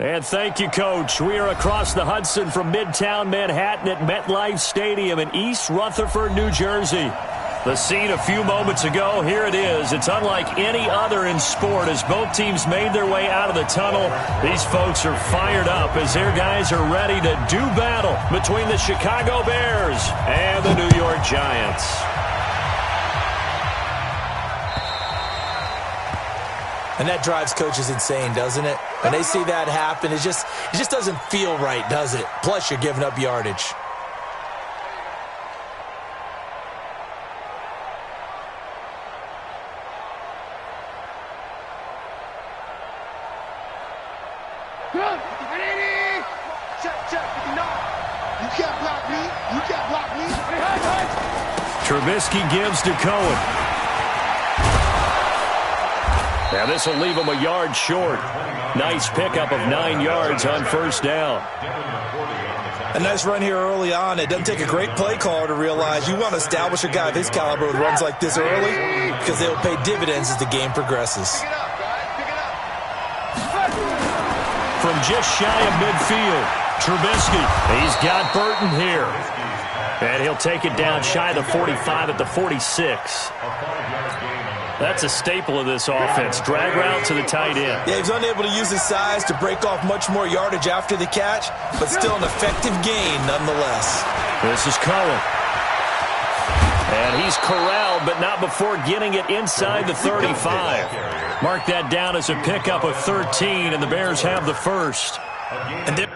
And thank you, Coach. We are across the Hudson from Midtown Manhattan at MetLife Stadium in East Rutherford, New Jersey. The scene a few moments ago, here it is. It's unlike any other in sport as both teams made their way out of the tunnel. These folks are fired up as their guys are ready to do battle between the Chicago Bears and the New York Giants. And that drives coaches insane, doesn't it? When they see that happen, it just doesn't feel right, does it? Plus, you're giving up yardage. Trubisky gives to Cohen. Now this will leave him a yard short. Nice pickup of 9 yards on first down. A nice run here early on. It doesn't take a great play caller to realize you want to establish a guy of his caliber with runs like this early because they will pay dividends as the game progresses. From just shy of midfield, Trubisky. He's got Burton here. And he'll take it down shy of the 45 at the 46. That's a staple of this offense. Drag route to the tight end. Yeah, he's unable to use his size to break off much more yardage after the catch, but still an effective gain nonetheless. This is Cohen. And he's corralled, but not before getting it inside the 35. Mark that down as a pickup of 13, and the Bears have the first. And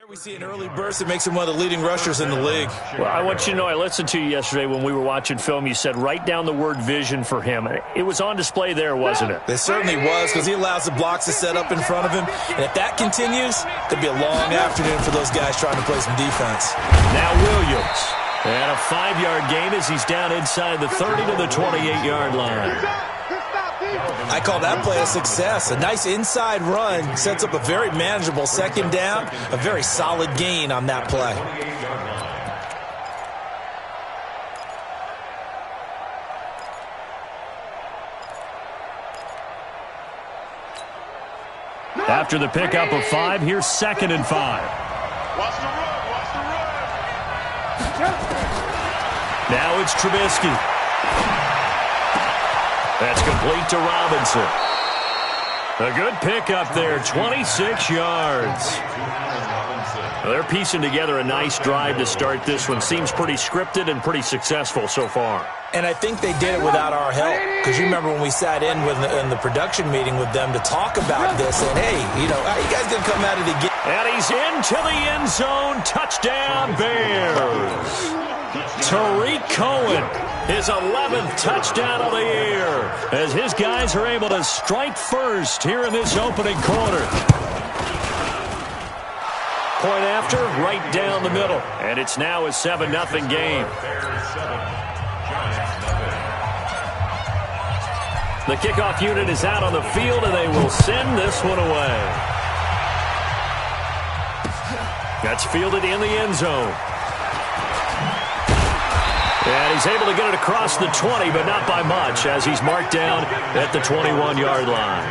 we see an early burst that makes him one of the leading rushers in the league. Well, I want you to know, I listened to you yesterday when we were watching film. You said write down the word vision for him. It was on display there, wasn't it? It certainly was, because he allows the blocks to set up in front of him. And if that continues, it could be a long afternoon for those guys trying to play some defense. Now Williams. And a 5-yard gain as he's down inside the 30 to the 28-yard line. I call that play a success. A nice inside run sets up a very manageable second down, a very solid gain on that play. After the pickup of 5, here's 2nd and 5. Watch the run. Now it's Trubisky. That's complete to Robinson. A good pickup there, 26 yards. Well, they're piecing together a nice drive to start this one. Seems pretty scripted and pretty successful so far. And I think they did it without our help. Because you remember when we sat in the production meeting with them to talk about this, and hey, you know, how you guys going to come at it again? And he's into the end zone. Touchdown, Bears. Tariq Cohen, his 11th touchdown of the year, as his guys are able to strike first here in this opening quarter. Point after, right down the middle. And it's now a 7-0 game. The kickoff unit is out on the field, and they will send this one away. That's fielded in the end zone. And he's able to get it across the 20, but not by much, as he's marked down at the 21-yard line.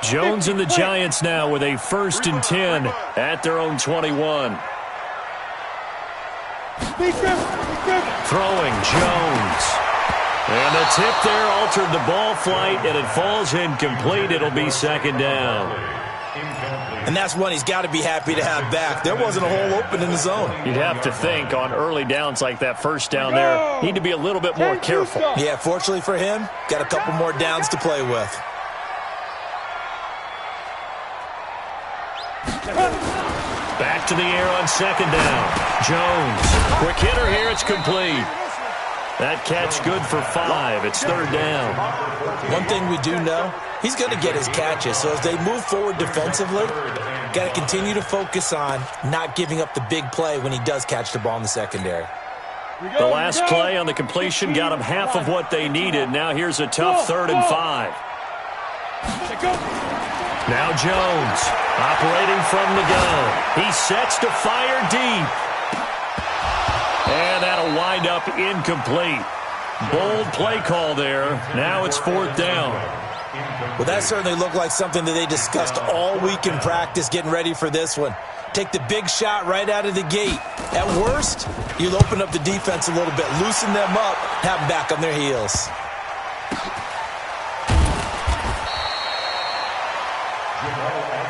Jones and the Giants now with a 1st and 10 at their own 21. Throwing Jones. And the tip there altered the ball flight, and it falls incomplete. It'll be 2nd down. And that's one he's got to be happy to have back. There wasn't a hole open in the zone. You'd have to think on early downs like that, 1st down there, need to be a little bit more careful. Yeah, fortunately for him, got a couple more downs to play with. Back to the air on second down. Jones. Quick hitter here. It's complete. That catch good for 5. It's third down. One thing we do know, he's going to get his catches. So as they move forward defensively, got to continue to focus on not giving up the big play when he does catch the ball in the secondary. The last play on the completion got them half of what they needed. Now here's a tough 3rd and 5. Now Jones operating from the gun. He sets to fire deep. And that'll wind up incomplete. Bold play call there. Now it's 4th down. Well, that certainly looked like something that they discussed all week in practice getting ready for this one. Take the big shot right out of the gate. At worst, you'll open up the defense a little bit, loosen them up, have them back on their heels.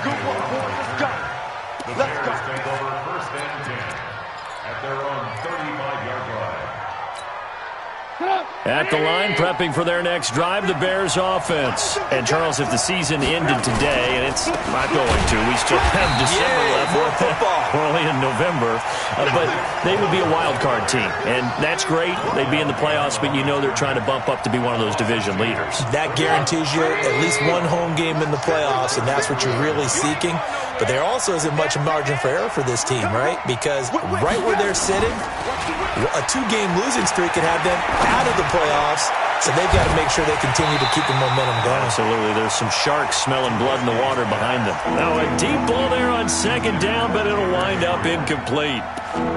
Good one, boys. Let's go. Let's go. Take over 1st and 10 at their own 35-yard line. At the line, prepping for their next drive, the Bears offense. And, Charles, if the season ended today, and it's not going to, we still have December left. More football. We're only in November. But they would be a wild card team. And that's great. They'd be in the playoffs, but you know they're trying to bump up to be one of those division leaders. That guarantees you at least one home game in the playoffs, and that's what you're really seeking. But there also isn't much margin for error for this team, right? Because right where they're sitting, a 2-game losing streak could have them out of the playoffs, so they've got to make sure they continue to keep the momentum going. Absolutely. There's some sharks smelling blood in the water behind them. Now a deep ball there on second down, but it'll wind up incomplete.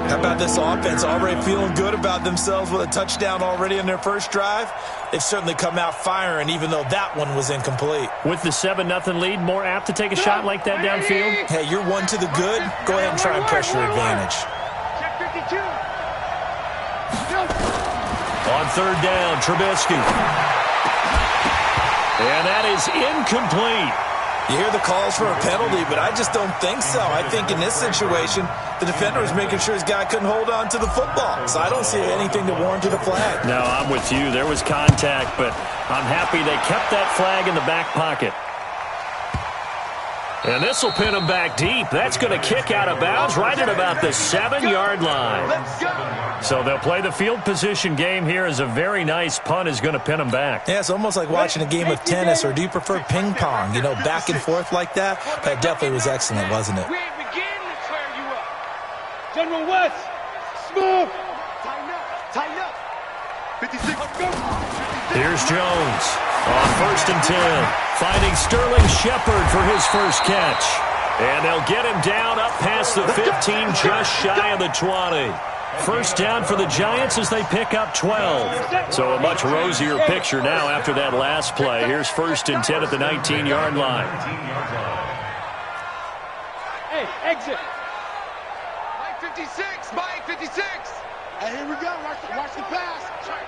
How about this offense already feeling good about themselves with a touchdown already in their first drive? They've certainly come out firing, even though that one was incomplete. With the 7-0 lead, more apt to take a shot like that downfield? Hey, you're one to the good. Go ahead and try and press your advantage. On third down, Trubisky. And that is incomplete. You hear the calls for a penalty, but I just don't think so. I think in this situation, the defender was making sure his guy couldn't hold on to the football. So I don't see anything to warrant a flag. No, I'm with you. There was contact, but I'm happy they kept that flag in the back pocket. And this will pin him back deep. That's going to kick out of bounds right at about the 7-yard line. So they'll play the field position game here as a very nice punt is going to pin him back. Yeah, it's almost like watching a game of tennis, or do you prefer ping pong? You know, back and forth like that? That definitely was excellent, wasn't it? We ain't beginning to tear you up. General West, smooth. Tighten up. 56, let's go. Here's Jones on 1st and 10, finding Sterling Shepard for his first catch. And they'll get him down up past the 15, just shy of the 20. First down for the Giants as they pick up 12. So a much rosier picture now after that last play. Here's 1st and 10 at the 19-yard line. Hey, exit. Mike 56, Mike 56. Hey, here we go. Watch the pass.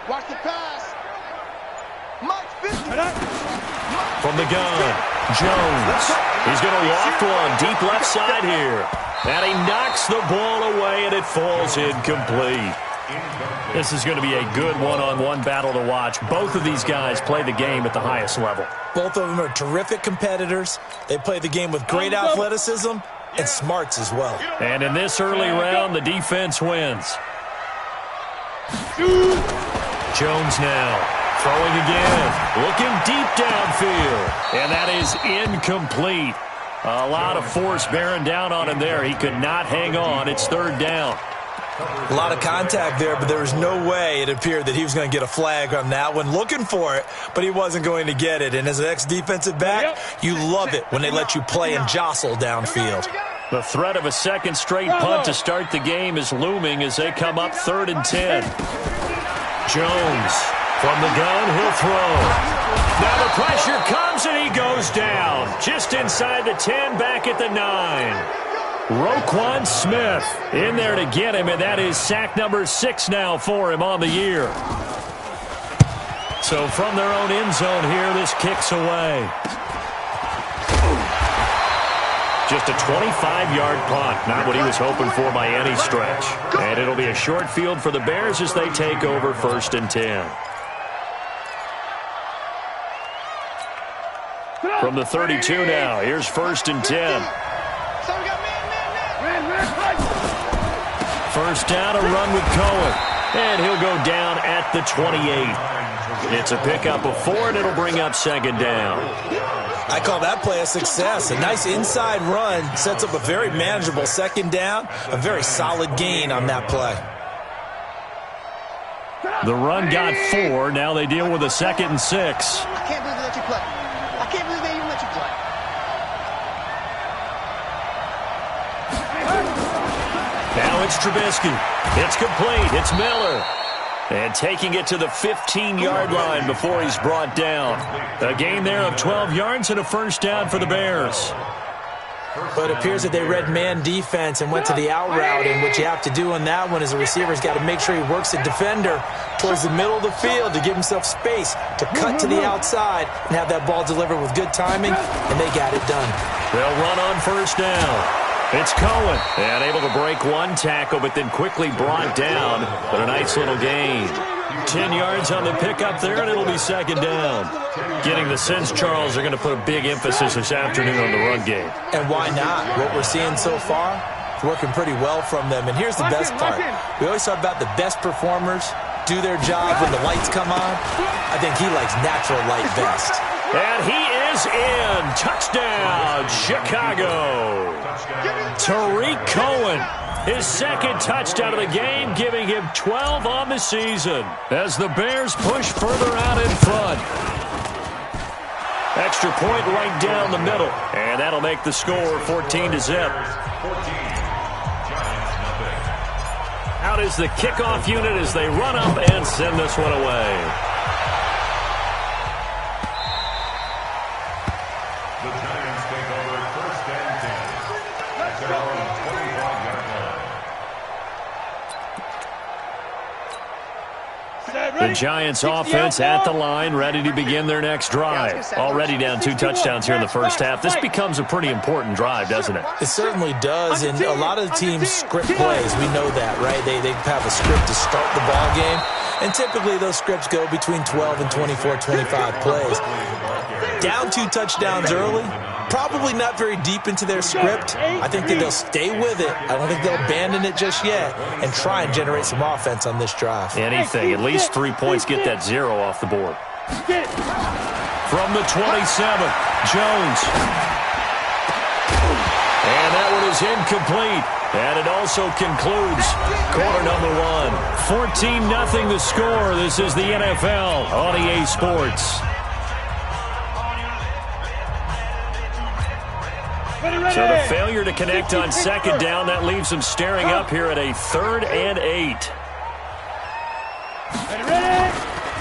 Watch the pass. Mike 50. From the gun, Jones. He's going to loft one deep left side here. And he knocks the ball away, and it falls incomplete. This is going to be a good one-on-one battle to watch. Both of these guys play the game at the highest level. Both of them are terrific competitors. They play the game with great athleticism and smarts as well. And in this early round, the defense wins. Jones now. Throwing again, looking deep downfield, and that is incomplete. A lot of force bearing down on him there. He could not hang on. It's 3rd down. A lot of contact there, but there was no way it appeared that he was going to get a flag on that one. Looking for it, but he wasn't going to get it. And as an ex-defensive back, you love it when they let you play and jostle downfield. The threat of a second straight punt to start the game is looming as they come up 3rd and 10. Jones. From the gun, he'll throw. Now the pressure comes, and he goes down. Just inside the 10, back at the 9. Roquan Smith in there to get him, and that is sack number 6 now for him on the year. So from their own end zone here, this kicks away. Just a 25-yard punt, not what he was hoping for by any stretch. And it'll be a short field for the Bears as they take over 1st and 10. From the 32 now, here's 1st and 10. First down, a run with Cohen. And he'll go down at the 28. It's a pickup of 4, and it'll bring up second down. I call that play a success. A nice inside run sets up a very manageable second down. A very solid gain on that play. The run got 4. Now they deal with a 2nd and 6. I can't believe they let you play. I can't believe they even let you play. Now it's Trubisky. It's complete. It's Miller. And taking it to the 15-yard line before he's brought down. A gain there of 12 yards and a first down for the Bears. But it appears that they read man defense and went to the out route, and what you have to do on that one is the receiver's got to make sure he works the defender towards the middle of the field to give himself space to cut to the outside and have that ball delivered with good timing, and they got it done. They'll run on first down. It's Cohen, and able to break one tackle, but then quickly brought down. But a nice little gain. 10 yards on the pickup there, and it'll be second down. Getting the sense, Charles, are going to put a big emphasis this afternoon on the run game. And why not? What we're seeing so far, it's working pretty well from them. And here's the best part. We always talk about the best performers do their job when the lights come on. I think he likes natural light best. And he is in. Touchdown, Chicago. Tariq Cohen, his second touchdown of the game, giving him 12 on the season as the Bears push further out in front. Extra point right down the middle, and that'll make the score 14-0. Out is the kickoff unit as they run up and send this one away. The Giants take over first and 10 at their own 25-yard line. The Giants offense at the line, ready to begin their next drive. Already down 2 touchdowns here in the first half. This becomes a pretty important drive, doesn't it? It certainly does, and a lot of the teams script plays. We know that, right? They have a script to start the ball game, and typically those scripts go between 12 and 24, 25 plays. Down 2 touchdowns early, probably not very deep into their script. I think that they'll stay with it. I don't think they'll abandon it just yet and try and generate some offense on this drive. Anything, at least 3 points, get that 0 off the board. From the 27, Jones. And that one is incomplete. And it also concludes quarter number 1. 14-0 the score. This is the NFL on EA Sports. So the failure to connect on second down, that leaves them staring up here at a 3rd and 8.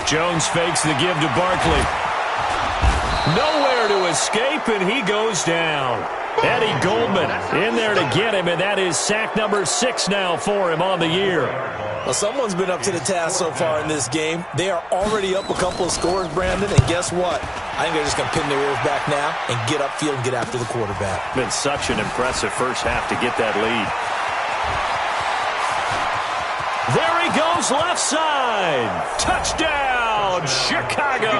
Jones fakes the give to Barkley. Nowhere to escape, and he goes down. Eddie Goldman in there to get him, and that is sack number 6 now for him on the year. Well, someone's been up to the task so far in this game. They are already up a couple of scores, Brandon, and guess what? I think they're just going to pin their ears back now and get upfield and get after the quarterback. Been such an impressive first half to get that lead. There he goes, left side. Touchdown, Chicago.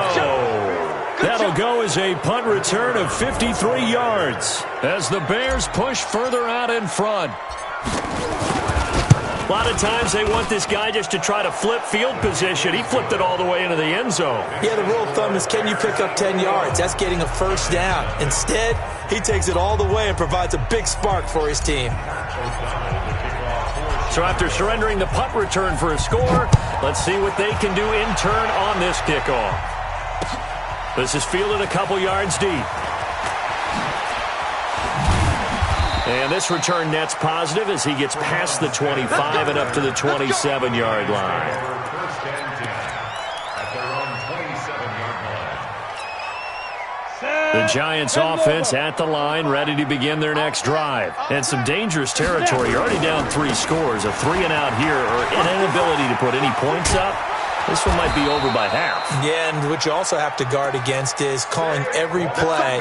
That'll go as a punt return of 53 yards as the Bears push further out in front. A lot of times they want this guy just to try to flip field position. He flipped it all the way into the end zone. Yeah, the rule of thumb is, can you pick up 10 yards? That's getting a first down. Instead, he takes it all the way and provides a big spark for his team. So after surrendering the punt return for a score, let's see what they can do in turn on this kickoff. This is fielded a couple yards deep. And this return net's positive as he gets past the 25 and up to the 27-yard line. First and 10 at their own 27-yard line. The Giants offense at the line, ready to begin their next drive. And some dangerous territory. You're already down 3 scores. A 3-and-out here or an inability to put any points up. This one might be over by half. Yeah, and what you also have to guard against is calling every play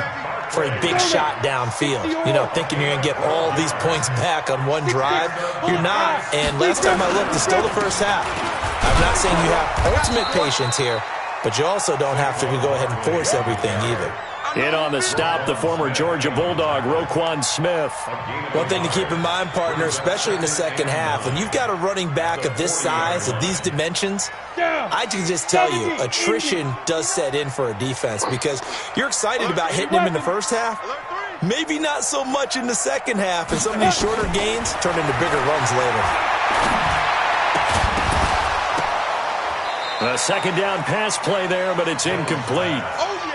for a big shot downfield. You know, thinking you're going to get all these points back on one drive. You're not. And last time I looked, it's still the first half. I'm not saying you have ultimate patience here, but you also don't have to go ahead and force everything either. In on the stop, the former Georgia Bulldog, Roquan Smith. One thing to keep in mind, partner, especially in the second half, when you've got a running back of this size, of these dimensions, I can just tell you, attrition does set in for a defense because you're excited about hitting him in the first half. Maybe not so much in the second half, and some of these shorter gains turn into bigger runs later. A second down pass play there, but it's incomplete.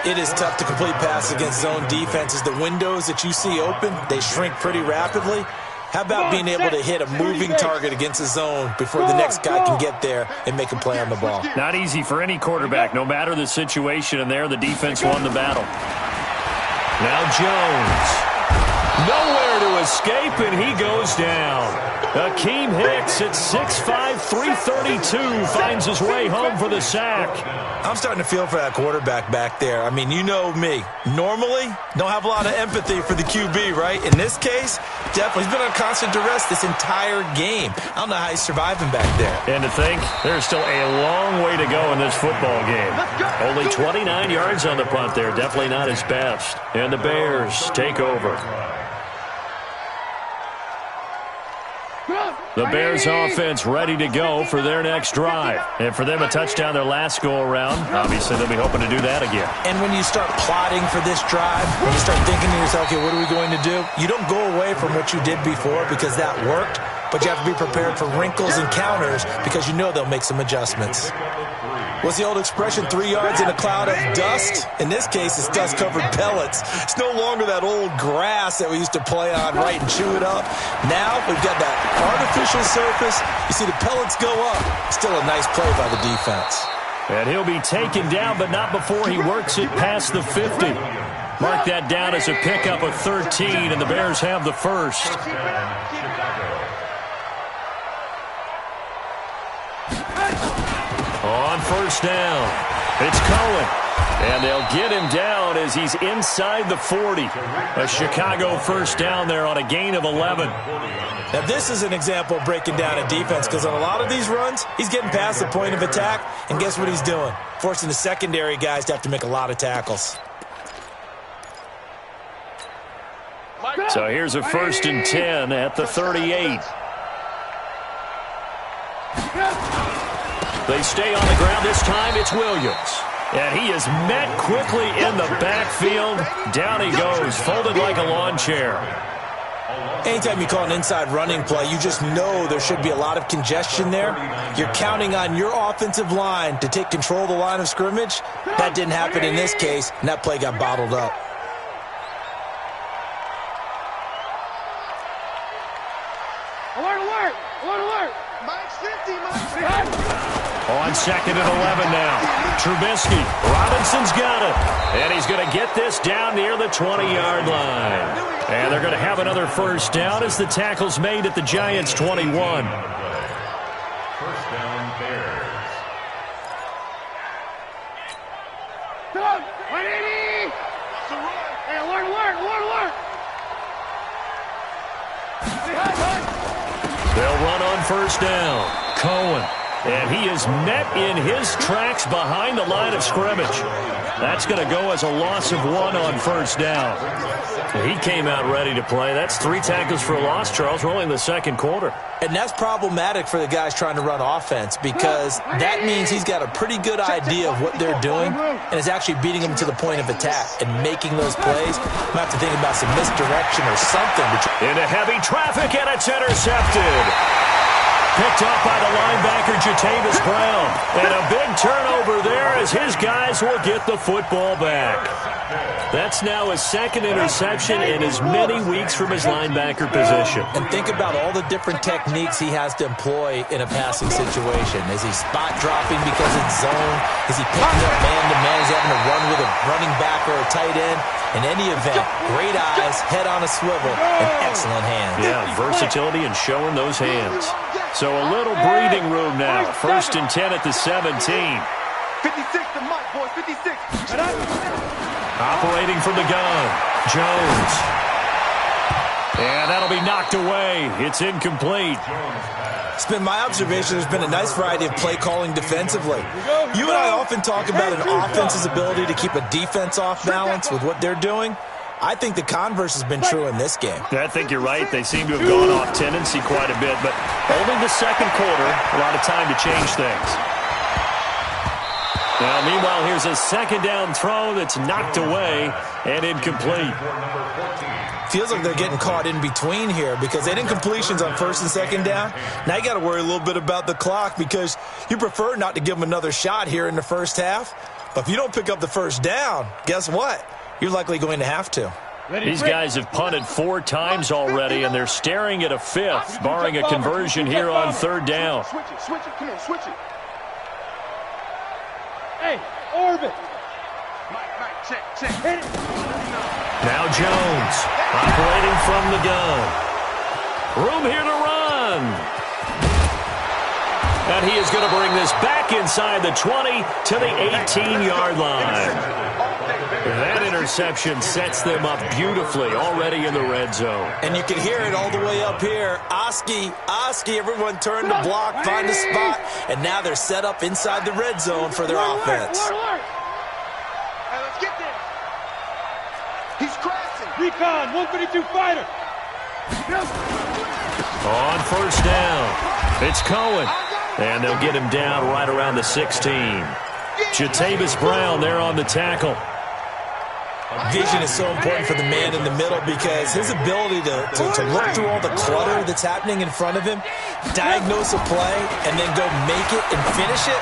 It is tough to complete passes against zone defenses. The windows that you see open, they shrink pretty rapidly. How about being able to hit a moving target against a zone before the next guy can get there and make a play on the ball? Not easy for any quarterback, no matter the situation, and there the defense won the battle. Now Jones. Nowhere to escape, and he goes down. Akeem Hicks at 6'5", 332 finds his way home for the sack. I'm starting to feel for that quarterback back there. I mean, you know me. Normally, don't have a lot of empathy for the QB, right? In this case, definitely. He's been on constant duress this entire game. I don't know how he's surviving back there. And to think, there's still a long way to go in this football game. Only 29 yards on the punt there. Definitely not his best. And the Bears take over. The Bears offense ready to go for their next drive. And for them, a touchdown their last go-around. Obviously, they'll be hoping to do that again. And when you start plotting for this drive, when you start thinking to yourself, okay, what are we going to do? You don't go away from what you did before because that worked, but you have to be prepared for wrinkles and counters because you know they'll make some adjustments. What's the old expression, 3 yards in a cloud of dust? In this case, it's dust-covered pellets. It's no longer that old grass that we used to play on, right, and chew it up. Now we've got that artificial surface. You see the pellets go up. Still a nice play by the defense. And he'll be taken down, but not before he works it past the 50. Mark that down as a pickup of 13, and the Bears have the first. On first down, it's Cohen. And they'll get him down as he's inside the 40. A Chicago first down there on a gain of 11. Now, this is an example of breaking down a defense because on a lot of these runs, he's getting past the point of attack, and guess what he's doing? Forcing the secondary guys to have to make a lot of tackles. So here's a 1st and 10 at the 38. They stay on the ground. This time it's Williams. And he is met quickly in the backfield. Down he goes, folded like a lawn chair. Anytime you call an inside running play, you just know there should be a lot of congestion there. You're counting on your offensive line to take control of the line of scrimmage. That didn't happen in this case, and that play got bottled up. Alert! Alert! Mike's 50, Mike's On 2nd and 11 now. Trubisky. Robinson's got it. And he's going to get this down near the 20-yard line. And they're going to have another first down as the tackle's made at the Giants' 21. First down, Bears. 180! Hey, alert! They'll run on first down. Cohen. And he is met in his tracks behind the line of scrimmage. That's going to go as a loss of 1 on first down. He came out ready to play. That's 3 tackles for a loss, Charles, rolling the second quarter. And that's problematic for the guys trying to run offense because that means he's got a pretty good idea of what they're doing and is actually beating them to the point of attack and making those plays. Might have to think about some misdirection or something. Into heavy traffic, and it's intercepted. Picked up by the linebacker, Jatavis Brown. And a big turnover there as his guys will get the football back. That's now his 2nd interception in as many weeks from his linebacker position. And think about all the different techniques he has to employ in a passing situation. Is he spot dropping because it's zone? Is he picking up man-to-man? Is he having to run with a running back or a tight end? In any event, great eyes, head on a swivel, and excellent hands. Yeah, versatility and showing those hands. So a little breathing room now. 1st and 10 at the 17. 56 to Mike, boys, 56. Operating from the gun, Jones. And that'll be knocked away. It's incomplete. It's been my observation there's been a nice variety of play calling defensively. You and I often talk about an offense's ability to keep a defense off balance with what they're doing. I think the converse has been true in this game. I think you're right. They seem to have gone off tendency quite a bit, but only the second quarter, a lot of time to change things. Now, meanwhile, here's a second down throw that's knocked away and incomplete. Feels like they're getting caught in between here because they didn't completions on first and second down. Now you got to worry a little bit about the clock because you prefer not to give them another shot here in the first half. But if you don't pick up the first down, guess what? You're likely going to have to. These guys have punted 4 times already, and they're staring at a 5th, barring a conversion here on third down. Switch it, come on, switch it. Hey, orbit. Mike, check. Hit it. Now Jones, operating from the gun. Room here to run. And he is going to bring this back inside the 20 to the 18-yard line. That interception sets them up beautifully already in the red zone. And you can hear it all the way up here. Oski, everyone turned to block, find a spot, and now they're set up inside the red zone for their offense. Hey, let's get there. He's crashing. Recon, 132 fighter. On first down, it's Cohen. And they'll get him down right around the 16. Jatavis Brown there on the tackle. Vision is so important for the man in the middle because his ability to look through all the clutter that's happening in front of him, diagnose a play, and then go make it and finish it,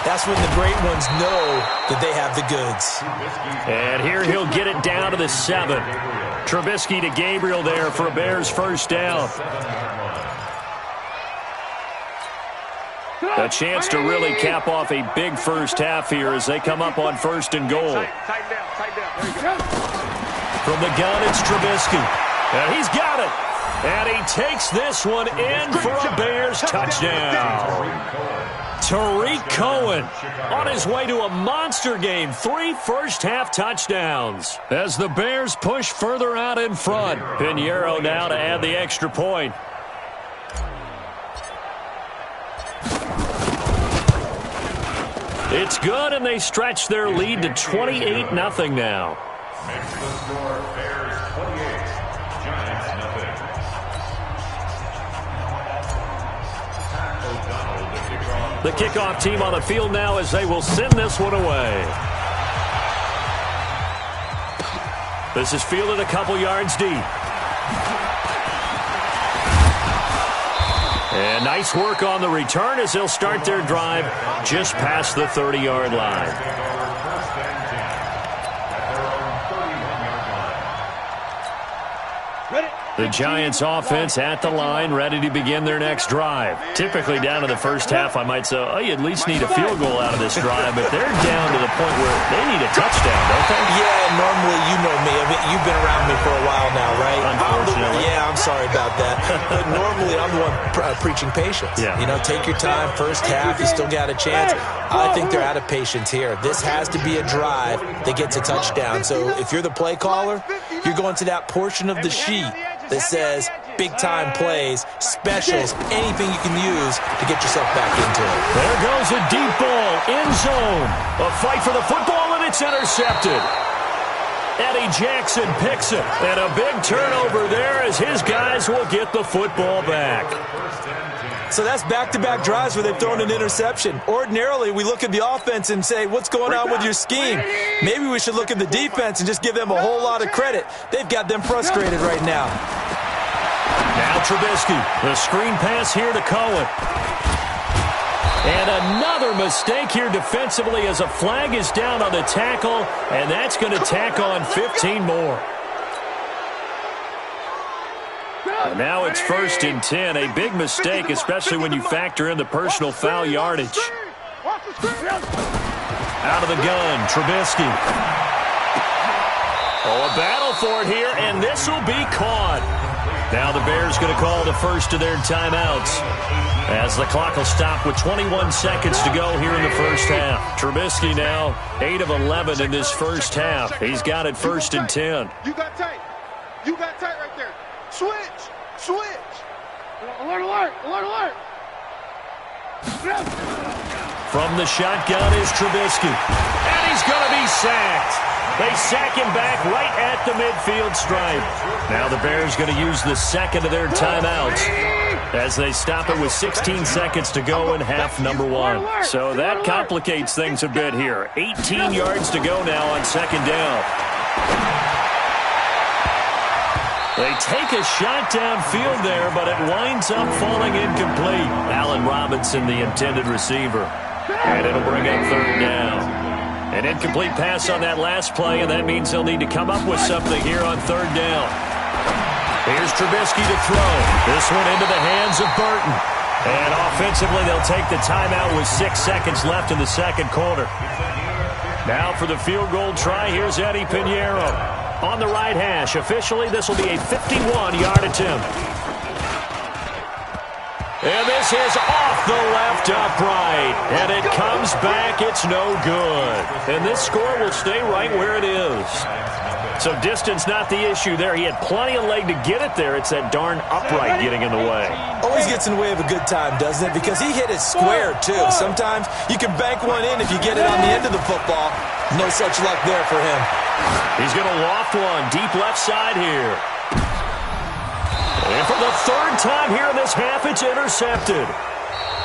that's when the great ones know that they have the goods. And here he'll get it down to the 7. Trubisky to Gabriel there for a Bears first down. A chance to really cap off a big first half here as they come up on first and goal. Tighten down. From the gun, it's Trubisky. And he's got it. And he takes this one in for a Bears touchdown. Tariq Cohen on his way to a monster game. 3 first-half touchdowns. As the Bears push further out in front. Pinheiro now to add the extra point. It's good, and they stretch their lead to 28-0 now. Makes the score Bears 28, Giants nothing. The kickoff team on the field now as they will send this one away. This is fielded a couple yards deep. And nice work on the return as they'll start their drive just past the 30-yard line. The Giants offense at the line, ready to begin their next drive. Typically down to the first half, I might say, oh, you at least need a field goal out of this drive, but they're down to the point where they need a touchdown, don't they? Yeah, normally, you know me. I mean, you've been around me for a while now, right? Unfortunately. I'm sorry about that. But normally, I'm the one preaching patience. Yeah. You know, take your time. First half, you still got a chance. I think they're out of patience here. This has to be a drive that gets a touchdown. So if you're the play caller, you're going to that portion of the sheet that says big-time plays, specials, anything you can use to get yourself back into it. There goes a deep ball, end zone. A fight for the football, and it's intercepted. Eddie Jackson picks it, and a big turnover there as his guys will get the football back. So that's back-to-back drives where they've thrown an interception. Ordinarily, we look at the offense and say, what's going on with your scheme? Maybe we should look at the defense and just give them a whole lot of credit. They've got them frustrated right now. Now Trubisky, the screen pass here to Cohen. And another mistake here defensively as a flag is down on the tackle, and that's going to tack on 15 more. And now it's 1st and 10. A big mistake, especially when you factor in the personal foul yardage. Out of the gun, Trubisky. Oh, a battle for it here, and this will be caught. Now the Bears going to call the first of their timeouts as the clock will stop with 21 seconds to go here in the first half. Trubisky now 8 of 11 in this first half. He's got it 1st and 10. You got tight. You got tight right there. Switch. Alert, alert, alert, alert. From the shotgun is Trubisky. And he's going to be sacked. They sack him back right at the midfield stripe. Now the Bears going to use the second of their timeouts as they stop it with 16 seconds to go in half number one. So that complicates things a bit here. 18 yards to go now on second down. They take a shot downfield there, but it winds up falling incomplete. Allen Robinson, the intended receiver. And it'll bring up third down. An incomplete pass on that last play, and that means they'll need to come up with something here on third down. Here's Trubisky to throw. This one into the hands of Burton. And offensively, they'll take the timeout with 6 seconds left in the second quarter. Now for the field goal try, here's Eddie Pinheiro. On the right hash. Officially, this will be a 51-yard attempt. And this is off the left upright. And it comes back. It's no good. And this score will stay right where it is. So distance not the issue there. He had plenty of leg to get it there. It's that darn upright getting in the way. Always gets in the way of a good time, doesn't it? Because he hit it square, too. Sometimes you can bank one in if you get it on the end of the football. No such luck there for him. He's going to loft one deep left side here. And for the third time here in this half, it's intercepted.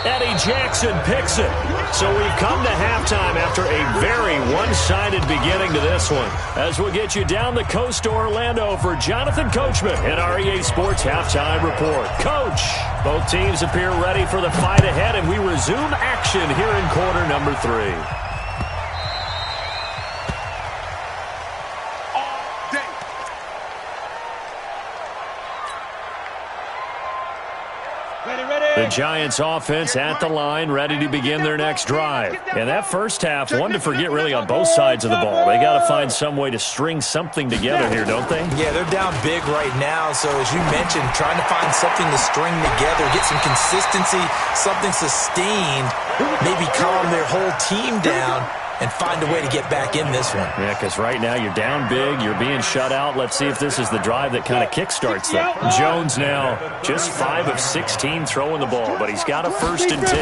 Eddie Jackson picks it. So we've come to halftime after a very one-sided beginning to this one. As we'll get you down the coast to Orlando for Jonathan Coachman and our EA Sports Halftime Report. Coach, both teams appear ready for the fight ahead, and we resume action here in quarter number 3. The Giants offense at the line, ready to begin their next drive. And that first half, one to forget really on both sides of the ball. They got to find some way to string something together here, don't they? Yeah, they're down big right now. So as you mentioned, trying to find something to string together, get some consistency, something sustained, maybe calm their whole team down and find a way to get back in this one. Yeah, because right now you're down big, you're being shut out. Let's see if this is the drive that kind of kickstarts them. Jones now just 5 of 16 throwing the ball, but he's got a 1st and 10.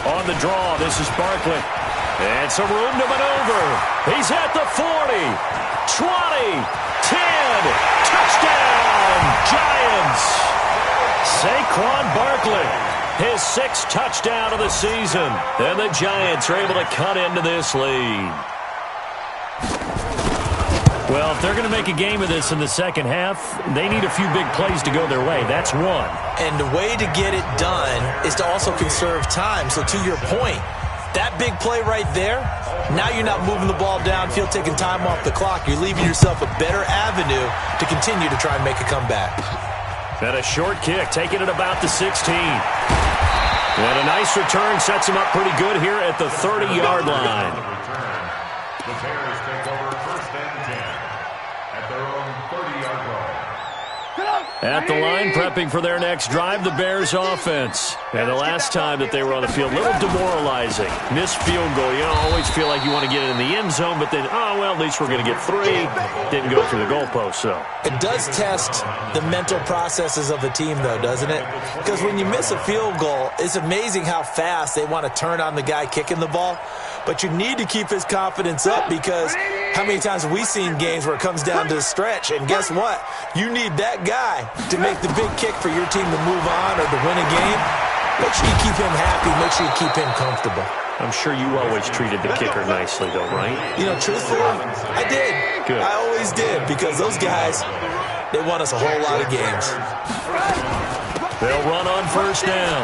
On the draw, this is Barkley. And some room to maneuver. He's at the 40, 20, 10, touchdown, Giants. Saquon Barkley. His 6th touchdown of the season. And the Giants are able to cut into this lead. Well, if they're going to make a game of this in the second half, they need a few big plays to go their way. That's one. And the way to get it done is to also conserve time. So to your point, that big play right there, now you're not moving the ball downfield, taking time off the clock. You're leaving yourself a better avenue to continue to try and make a comeback. And a short kick, taking it about the 16. And a nice return sets him up pretty good here at the 30-yard line. The Bears take over 1st and 10 at their own 30-yard line. At the line, prepping for their next drive, the Bears offense. And the last time that they were on the field, a little demoralizing. Missed field goal. You don't always feel like you want to get it in the end zone, but then, oh, well, at least we're going to get 3. Didn't go through the goalpost, so. It does test the mental processes of the team, though, doesn't it? Because when you miss a field goal, it's amazing how fast they want to turn on the guy kicking the ball. But you need to keep his confidence up because how many times have we seen games where it comes down to the stretch? And guess what? You need that guy to make the big kick for your team to move on or to win a game. Make sure you keep him happy. Make sure you keep him comfortable. I'm sure you always treated the kicker nicely, though, right? You know, truthfully, I did. Good. I always did because those guys, they won us a whole lot of games. They'll run on 1st down.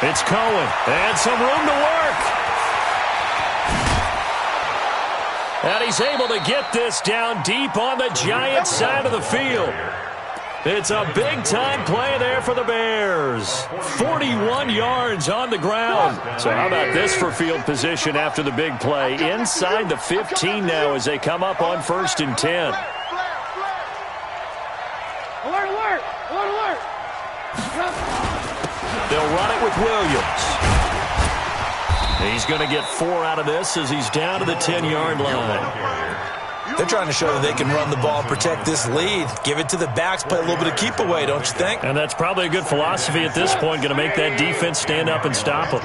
It's Cohen. And some room to work. And he's able to get this down deep on the Giants side of the field. It's a big-time play there for the Bears. 41 yards on the ground. So how about this for field position after the big play? Inside the 15 now as they come up on 1st and 10. Alert, alert, alert, alert. They'll run it with Williams. He's going to get 4 out of this as he's down to the 10-yard line. They're trying to show that they can run the ball and protect this lead. Give it to the backs, play a little bit of keep away, don't you think? And that's probably a good philosophy at this point, going to make that defense stand up and stop them.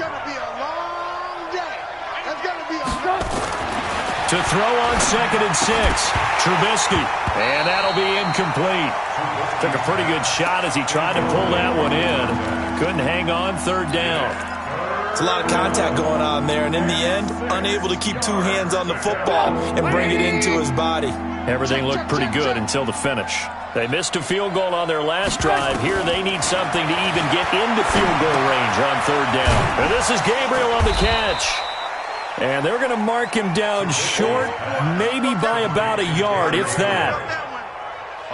To throw on 2nd and 6, Trubisky, and that'll be incomplete. Took a pretty good shot as he tried to pull that one in. Couldn't hang on 3rd down. It's a lot of contact going on there, and in the end, unable to keep 2 hands on the football and bring it into his body. Everything looked pretty good until the finish. They missed a field goal on their last drive. Here they need something to even get into field goal range on 3rd down. And this is Gabriel on the catch. And they're going to mark him down short, maybe by about a yard, if that.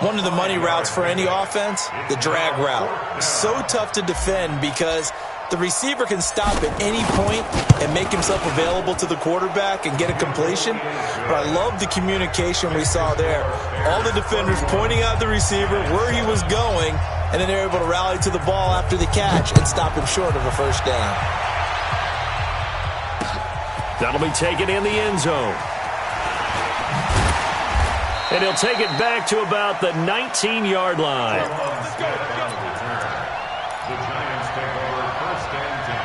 One of the money routes for any offense, the drag route. So tough to defend because the receiver can stop at any point and make himself available to the quarterback and get a completion. But I love the communication we saw there. All the defenders pointing out the receiver, where he was going, and then they're able to rally to the ball after the catch and stop him short of a 1st down. That'll be taken in the end zone. And he'll take it back to about the 19-yard line. The Giants take over 1st and 10.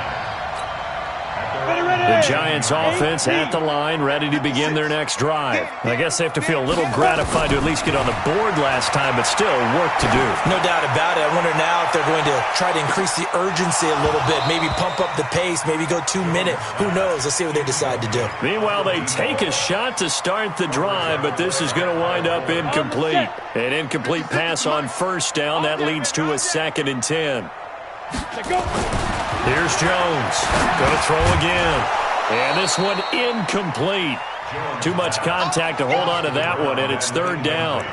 The Giants offense at the line, ready to begin their next drive. I guess they have to feel a little gratified to at least get on the board last time, but still work to do. No doubt about it. I wonder now if they're going to try to increase the urgency a little bit, maybe pump up the pace, maybe go 2-minute. Who knows? Let's see what they decide to do. Meanwhile, they take a shot to start the drive, but this is going to wind up incomplete. An incomplete pass on 1st down. That leads to a 2nd and 10. Here's Jones. Going to throw again. And this one incomplete. Too much contact to hold on to that one, and it's 3rd down.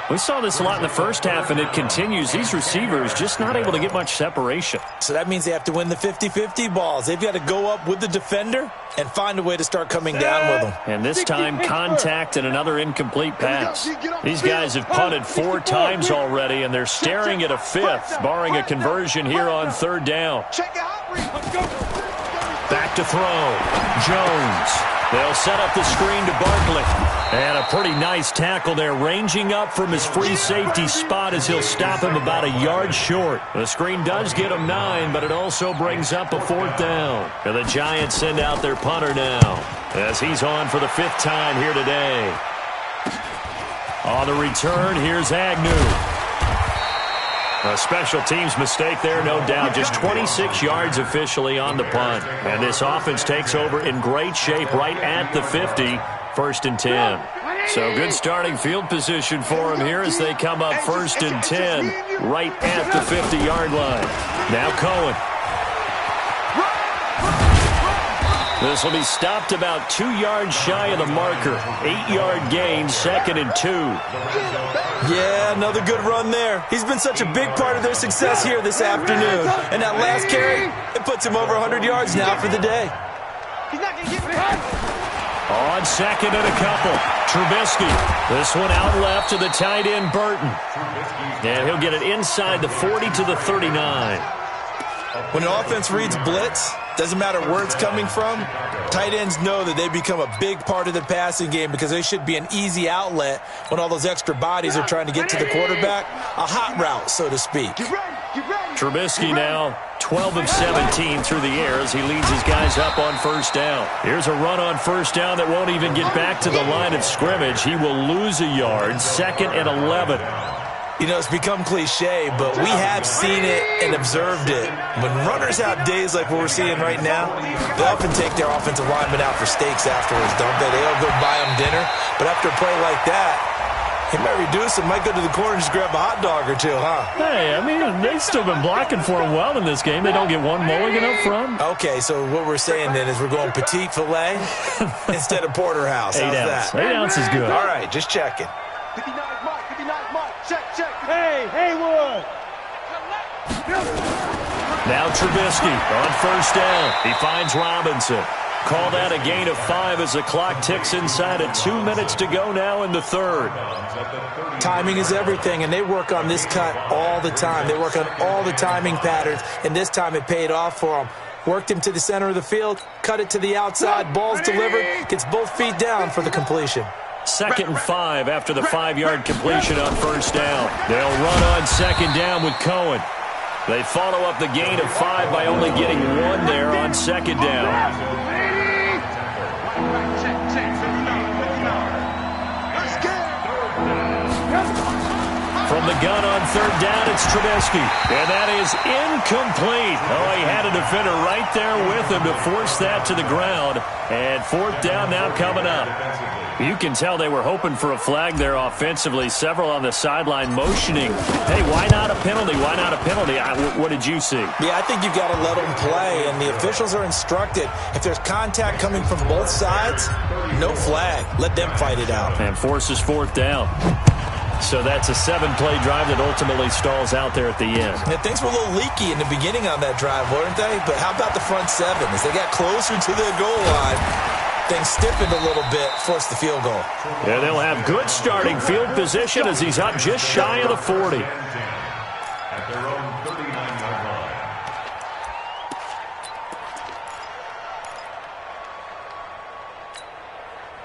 We saw this a lot in the first half, and it continues. These receivers just not able to get much separation. So that means they have to win the 50-50 balls. They've got to go up with the defender and find a way to start coming down with them. And this time, contact and another incomplete pass. These guys have punted 4 times already, and they're staring at a 5th, barring a conversion here on 3rd down. Back to throw. Jones. They'll set up the screen to Barkley. And a pretty nice tackle there, ranging up from his free safety spot as he'll stop him about a yard short. The screen does get him 9, but it also brings up a 4th down. And the Giants send out their punter now as he's on for the 5th time here today. On the return, here's Agnew. A special teams mistake there, no doubt. Just 26 yards officially on the punt. And this offense takes over in great shape right at the 50, 1st and 10. So good starting field position for them here as they come up 1st and 10 right at the 50-yard line. Now Cohen. This will be stopped about 2 yards shy of the marker. 8-yard gain, 2nd and 2. Yeah, another good run there. He's been such a big part of their success here this afternoon. And that last carry, it puts him over 100 yards now for the day. On 2nd and a couple, Trubisky. This one out left to the tight end, Burton. And he'll get it inside the 40 to the 39. When an offense reads blitz, doesn't matter where it's coming from, tight ends know that they become a big part of the passing game because they should be an easy outlet when all those extra bodies are trying to get to the quarterback. A hot route, so to speak. Trubisky now 12 of 17 through the air as he leads his guys up on 1st down. Here's a run on 1st down that won't even get back to the line of scrimmage. He will lose a yard, 2nd and 11. You know, it's become cliche, but we have seen it and observed it. When runners have days like what we're seeing right now, they often take their offensive linemen out for steaks afterwards, don't they? They all go buy them dinner. But after a play like that, he might reduce it, might go to the corner and just grab a hot dog or two, huh? Hey, I mean, they've still been blocking for him well in this game. They don't get one mulligan up front. Okay, so what we're saying then is we're going petite filet instead of porterhouse. How's that? 8 ounce is good. All right, just checking. 59 Mike, 59 Mike, check. Hey, Haywood. Now Trubisky on 1st down. He finds Robinson. Call that a gain of 5 as the clock ticks inside of 2 minutes to go now in the 3rd. Timing is everything, and they work on this cut all the time. They work on all the timing patterns, and this time it paid off for them. Worked him to the center of the field, cut it to the outside, ball's delivered, gets both feet down for the completion. 2nd and 5 after the 5-yard completion on first down. They'll run on 2nd down with Cohen. They follow up the gain of 5 by only getting 1 there on 2nd down. From the gun on 3rd down, it's Trubisky. And that is incomplete. Oh, he had a defender right there with him to force that to the ground. And 4th down now coming up. You can tell they were hoping for a flag there offensively. Several on the sideline motioning. Hey, why not a penalty? Why not a penalty? What did you see? Yeah, I think you've got to let them play. And the officials are instructed, if there's contact coming from both sides, no flag. Let them fight it out. And forces 4th down. So that's a 7-play drive that ultimately stalls out there at the end. Yeah, things were a little leaky in the beginning on that drive, weren't they? But how about the front 7? As they got closer to their goal line, things stiffened a little bit, forced the field goal. Yeah, they'll have good starting field position as he's up just shy of the 40. At their own 39-yard line.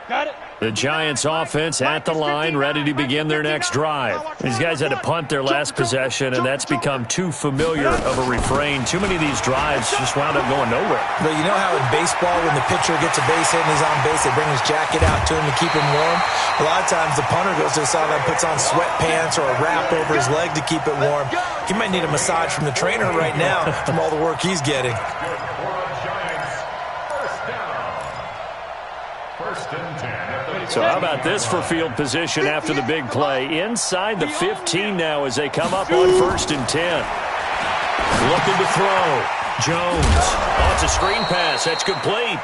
Got it. The Giants offense at the line, ready to begin their next drive. These guys had to punt their last possession, and that's become too familiar of a refrain. Too many of these drives just wound up going nowhere. But you know how in baseball, when the pitcher gets a base hit and he's on base, they bring his jacket out to him to keep him warm? A lot of times the punter goes to the sideline, puts on sweatpants or a wrap over his leg to keep it warm. He might need a massage from the trainer right now from all the work he's getting. So how about this for field position after the big play? Inside the 15 now as they come up on 1st and 10. Looking to throw. Jones. Oh, it's a screen pass. That's complete.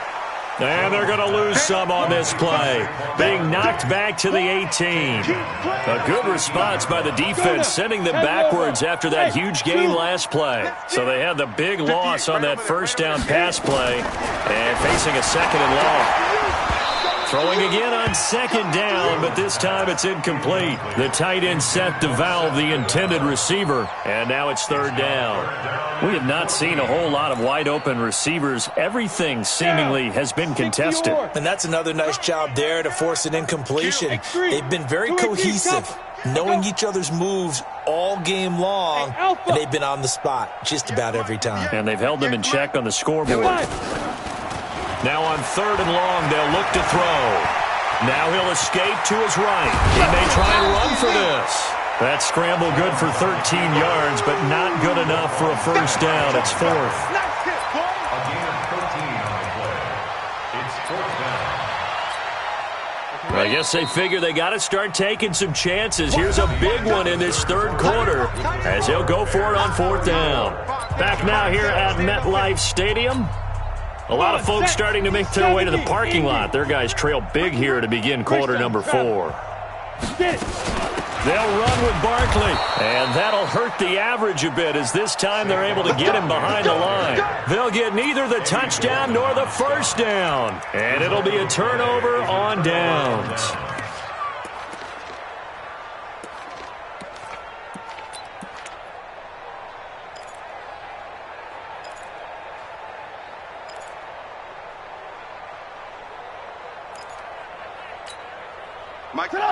And they're going to lose some on this play. Being knocked back to the 18. A good response by the defense, sending them backwards after that huge gain last play. So they had the big loss on that 1st down pass play and facing a 2nd and long. Throwing again on 2nd down, but this time it's incomplete. The tight end set to valve the intended receiver, and now it's 3rd down. We have not seen a whole lot of wide-open receivers. Everything seemingly has been contested. And that's another nice job there to force an incompletion. They've been very cohesive, knowing each other's moves all game long, and they've been on the spot just about every time. And they've held them in check on the scoreboard. Now on 3rd and long, they'll look to throw. Now he'll escape to his right. He may try and run for this. That scramble good for 13 yards, but not good enough for a 1st down. It's 4th. A gain of 13 on the play. It's 4th down. I guess they figure they got to start taking some chances. Here's a big one in this 3rd quarter as he'll go for it on 4th down. Back now here at MetLife Stadium. A lot of folks starting to make their way to the parking lot. Their guys trail big here to begin quarter number 4. They'll run with Barkley, and that'll hurt the average a bit as this time they're able to get him behind the line. They'll get neither the touchdown nor the 1st down, and it'll be a turnover on downs.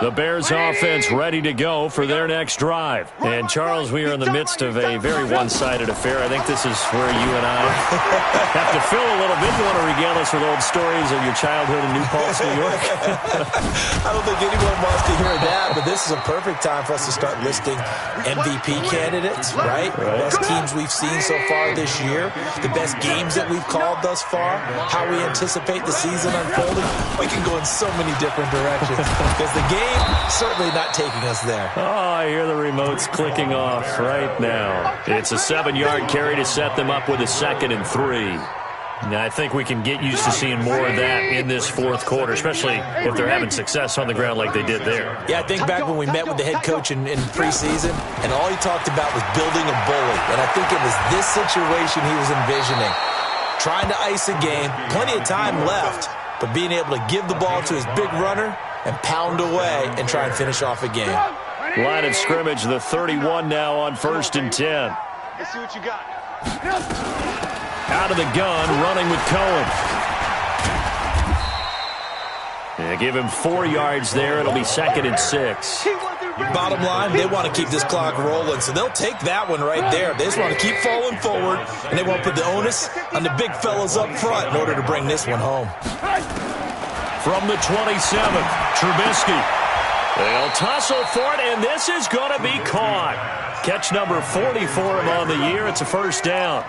The Bears offense ready to go for their next drive. And, Charles, we are in the midst of a very one-sided affair. I think this is where you and I have to fill a little bit. You want to regale us with old stories of your childhood in New Paltz, New York? I don't think anyone wants to hear that, but this is a perfect time for us to start listing MVP candidates, right? The best teams we've seen so far this year, the best games that we've called thus far, how we anticipate the season unfolding. We can go in so many different directions because the game certainly not taking us there. Oh, I hear the remotes clicking off right now. It's a 7-yard carry to set them up with a 2nd and 3. Now, I think we can get used to seeing more of that in this 4th quarter, especially if they're having success on the ground like they did there. Yeah, I think back when we met with the head coach in preseason, and all he talked about was building a bully. And I think it was this situation he was envisioning. Trying to ice a game, plenty of time left, but being able to give the ball to his big runner and pound away and try and finish off a game. Line of scrimmage, the 31 now on 1st and 10. Let's see what you got. Out of the gun, running with Cohen. Give him 4 yards there. It'll be 2nd and 6. Bottom line, they want to keep this clock rolling, so they'll take that one right there. They just want to keep falling forward, and they won't put the onus on the big fellas up front in order to bring this one home. From the 27th, Trubisky. They'll tussle for it, and this is going to be caught. Catch number 40 for him on the year. It's a first down.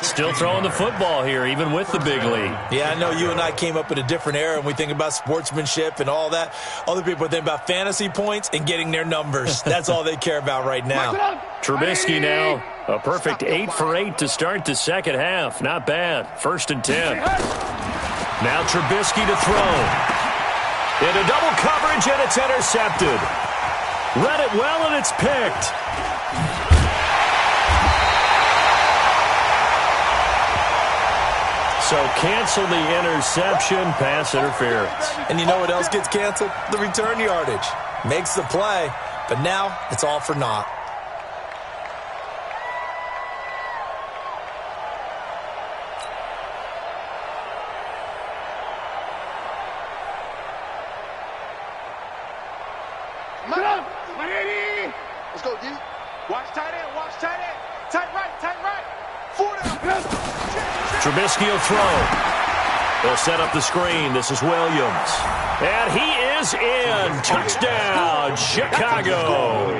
Still throwing the football here, even with the big lead. Yeah, I know you and I came up in a different era, and we think about sportsmanship and all that. Other people think about fantasy points and getting their numbers. That's all they care about right now. Trubisky now, a perfect 8 for 8 to start the second half. Not bad. 1st and 10. Now Trubisky to throw. Into double coverage, and it's intercepted. Read it well, and it's picked. So cancel the interception, pass interference. And you know what else gets canceled? The return yardage. Makes the play, but now it's all for naught. Let's go, D. Watch tight end, watch tight end. Tight right. 4 down. Trubisky will throw. They'll set up the screen. This is Williams. And he is in. Touchdown, Chicago.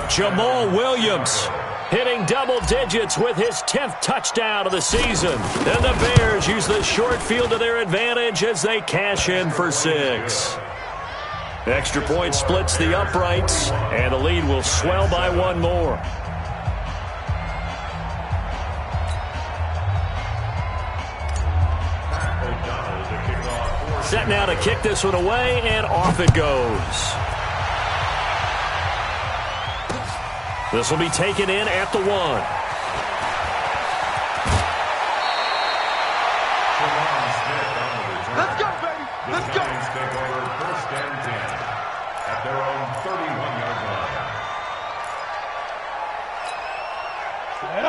Jamal Williams hitting double digits with his 10th touchdown of the season. And the Bears use the short field to their advantage as they cash in for 6. Extra point splits the uprights, and the lead will swell by 1 more. Set now to kick this one away, and off it goes. This will be taken in at the 1. Let's go, baby. Let's go. Take over 1st and 10 at their own 31-yard line.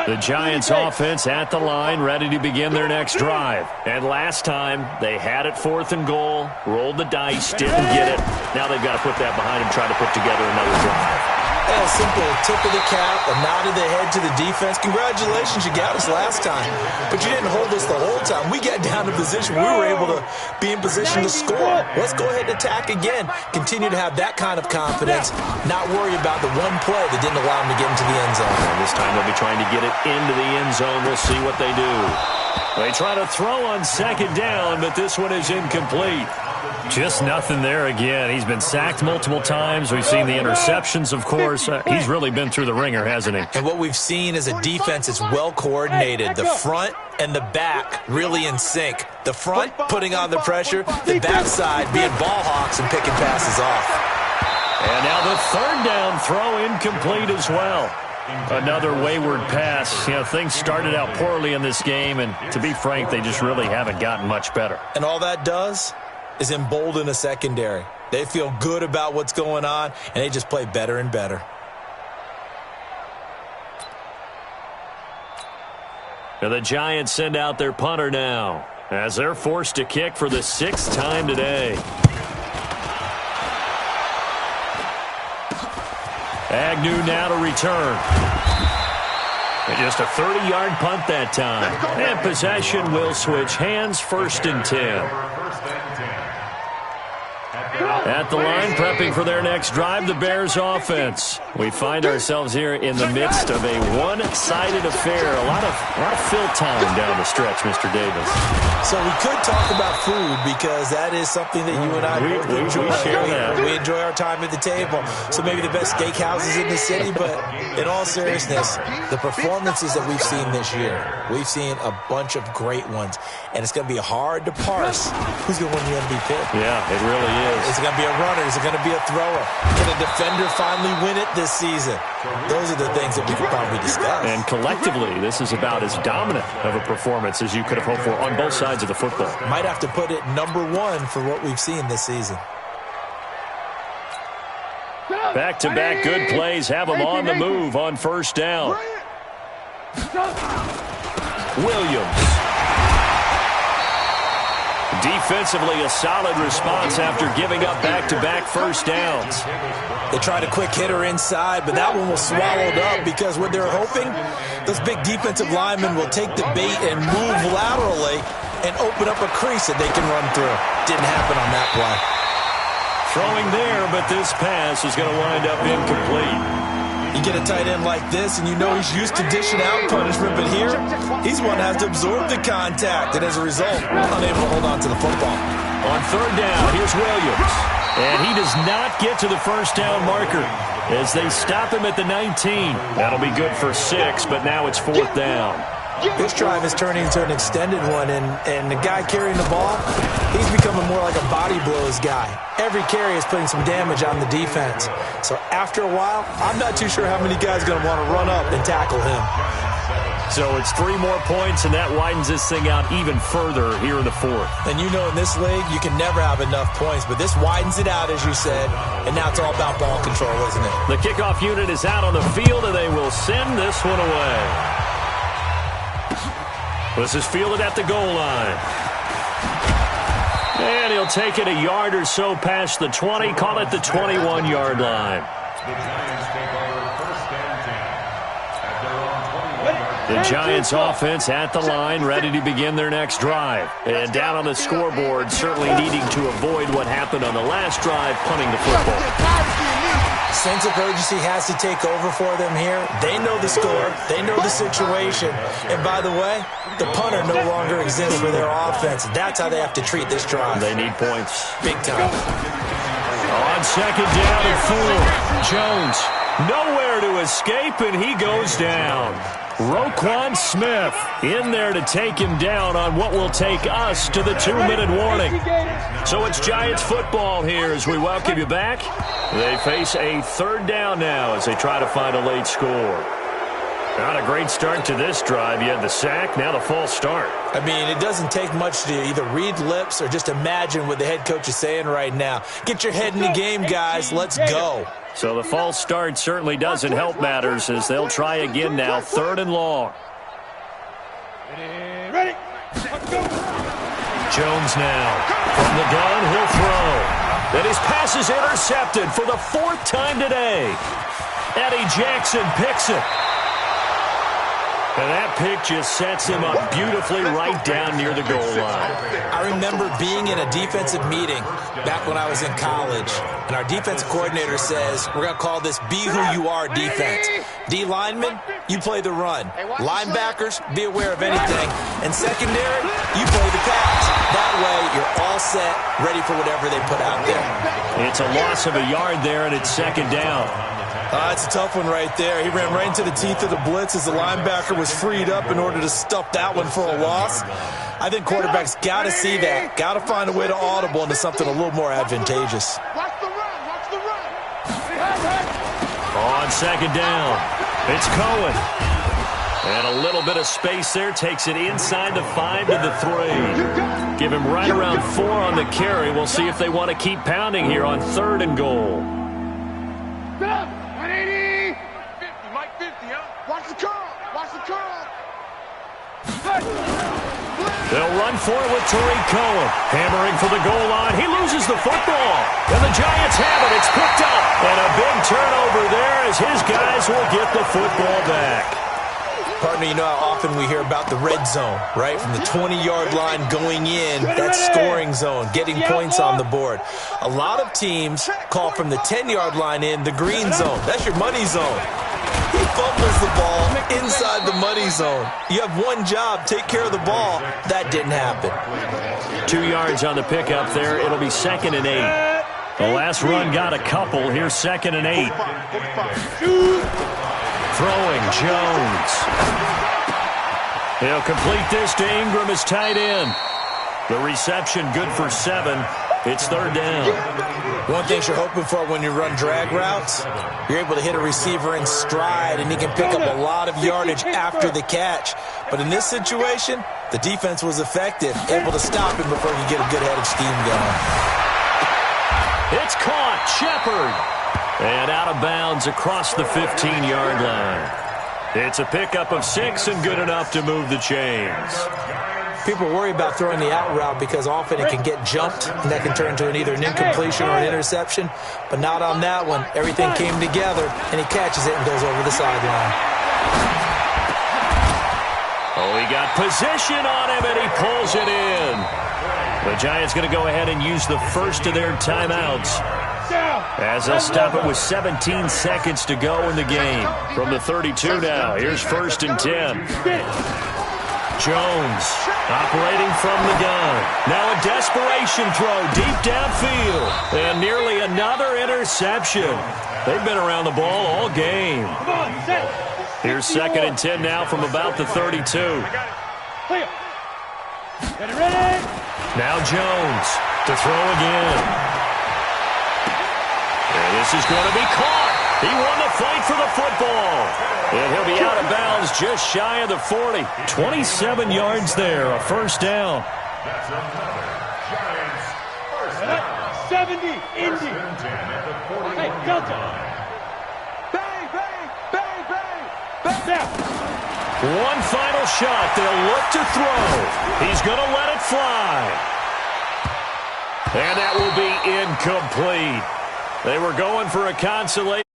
The Giants offense at the line, ready to begin their next drive. And last time, they had it 4th and goal, rolled the dice, didn't get it. Now they've got to put that behind them, try to put together another drive. A simple tip of the cap, a nod of the head to the defense. Congratulations, you got us last time. But you didn't hold us the whole time. We got down to position. We were able to be in position to score. Let's go ahead and attack again. Continue to have that kind of confidence. Not worry about the one play that didn't allow them to get into the end zone. And this time they'll be trying to get it into the end zone. We'll see what they do. They try to throw on 2nd down, but this one is incomplete. Just nothing there again. He's been sacked multiple times. We've seen the interceptions, of course. He's really been through the ringer, hasn't he? And what we've seen is a defense that's well coordinated. The front and the back really in sync. The front putting on the pressure, the backside being ball hawks and picking passes off. And now the 3rd down throw incomplete as well. Another wayward pass. You know, things started out poorly in this game, and to be frank, they just really haven't gotten much better. And all that does is embolden a secondary. They feel good about what's going on, and they just play better and better. And the Giants send out their punter now as they're forced to kick for the 6th time today. Agnew now to return. And just a 30-yard punt that time. And possession will switch hands, 1st and 10. At the line, prepping for their next drive, the Bears offense. We find ourselves here in the midst of a one-sided affair. A lot of fill time down the stretch, Mr. Davis. So we could talk about food because that is something that you and I enjoy. We share that. We enjoy our time at the table. So maybe the best steakhouses in the city, but in all seriousness, the performances that we've seen this year, we've seen a bunch of great ones. And it's going to be hard to parse who's going to win the MVP. Yeah, it really is. Is it going to be a runner? Is it going to be a thrower? Can a defender finally win it this season? Those are the things that we could probably discuss. And collectively, this is about as dominant of a performance as you could have hoped for on both sides of the football. Might have to put it number 1 for what we've seen this season. Back-to-back good plays have them on the move on 1st down. Williams. Defensively, a solid response after giving up back-to-back first downs. They tried a quick hitter inside, but that one was swallowed up because what they're hoping, those big defensive linemen will take the bait and move laterally and open up a crease that they can run through. Didn't happen on that play. Throwing there, but this pass is going to wind up incomplete. You get a tight end like this, and you know he's used to dishing out punishment, but here, he's one that has to absorb the contact, and as a result, unable to hold on to the football. On third down, here's Williams. And he does not get to the first down marker as they stop him at the 19. That'll be good for 6, but now it's fourth down. This drive is turning into an extended one, and the guy carrying the ball, he's becoming more like a body blows guy. Every carry is putting some damage on the defense. So after a while, I'm not too sure how many guys are going to want to run up and tackle him. So it's 3 more points, and that widens this thing out even further here in the fourth. And you know in this league, you can never have enough points, but this widens it out, as you said, and now it's all about ball control, isn't it? The kickoff unit is out on the field, and they will send this one away. This is fielded at the goal line. And he'll take it a yard or so past the 20, call it the 21-yard line. The Giants offense at the line, ready to begin their next drive. And down on the scoreboard, certainly needing to avoid what happened on the last drive, punting the football. Sense of urgency has to take over for them here. They know the score. They know the situation. And by the way, the punter no longer exists for their offense. That's how they have to treat this drive. They need points. Big time. On second down and 4, Jones nowhere to escape, and he goes down. Roquan Smith in there to take him down on what will take us to the 2-minute warning. So it's Giants football here as we welcome you back. They face a third down now as they try to find a late score. Not a great start to this drive. You had the sack, now the false start. I mean, it doesn't take much to either read lips or just imagine what the head coach is saying right now. Get your head in the game, guys. Let's go. So the false start certainly doesn't help matters as they'll try again now, 3rd and long. Ready? Let's go. Jones now. From the gun, he'll throw. And his pass is intercepted for the 4th time today. Eddie Jackson picks it. And that pick just sets him up beautifully right down near the goal line. I remember being in a defensive meeting back when I was in college, and our defensive coordinator says, we're going to call this Be Who You Are defense. D linemen, you play the run. Linebackers, be aware of anything. And secondary, you play the pass. That way, you're all set, ready for whatever they put out there. It's a loss of a yard there, and it's second down. It's a tough one right there. He ran right into the teeth of the blitz as the linebacker was freed up in order to stuff that one for a loss. I think quarterbacks got to see that. Got to find a way to audible into something a little more advantageous. Watch the run. Watch the run. On second down, it's Cohen. And a little bit of space there. Takes it inside the 5 to the 3. Give him right around 4 on the carry. We'll see if they want to keep pounding here on 3rd and goal. 180. 50, Mike 50, huh? Watch the curl. Watch the curl. They'll run for it with Tariq Cohen. Hammering for the goal line. He loses the football. And the Giants have it. It's picked up. And a big turnover there as his guys will get the football back. Partner, you know how often we hear about the red zone, right? From the 20-yard line going in, that scoring zone, getting points on the board. A lot of teams call from the 10-yard line in the green zone. That's your money zone. He fumbles the ball inside the money zone. You have one job, take care of the ball. That didn't happen. 2 yards on the pickup there. It'll be 2nd and 8. The last run got a couple. Here's 2nd and 8. Throwing Jones. He'll complete this to Ingram as tight end. The reception good for 7. It's 3rd down. One thing you're hoping for when you run drag routes, you're able to hit a receiver in stride and he can pick up a lot of yardage after the catch. But in this situation, the defense was effective, able to stop him before he could get a good head of steam going. It's caught. Shepard. And out of bounds across the 15-yard line. It's a pickup of 6 and good enough to move the chains. People worry about throwing the out route because often it can get jumped, and that can turn into either an incompletion or an interception. But not on that one. Everything came together, and he catches it and goes over the sideline. Oh, he got position on him, and he pulls it in. The Giants going to go ahead and use the first of their timeouts, as they'll stop it with 17 seconds to go in the game. From the 32 now, here's 1st and 10. Jones operating from the gun. Now a desperation throw deep downfield. And nearly another interception. They've been around the ball all game. Here's 2nd and 10 now from about the 32. Now Jones to throw again. And this is going to be caught. He won the fight for the football. And he'll be out of bounds just shy of the 40. 27 yards there, a 1st down. That's another Giants first down. 70, Indy. Hey, Delta. Bang, bang, bang, bang. Back down. One final shot. They'll look to throw. He's going to let it fly. And that will be incomplete. They were going for a consolation.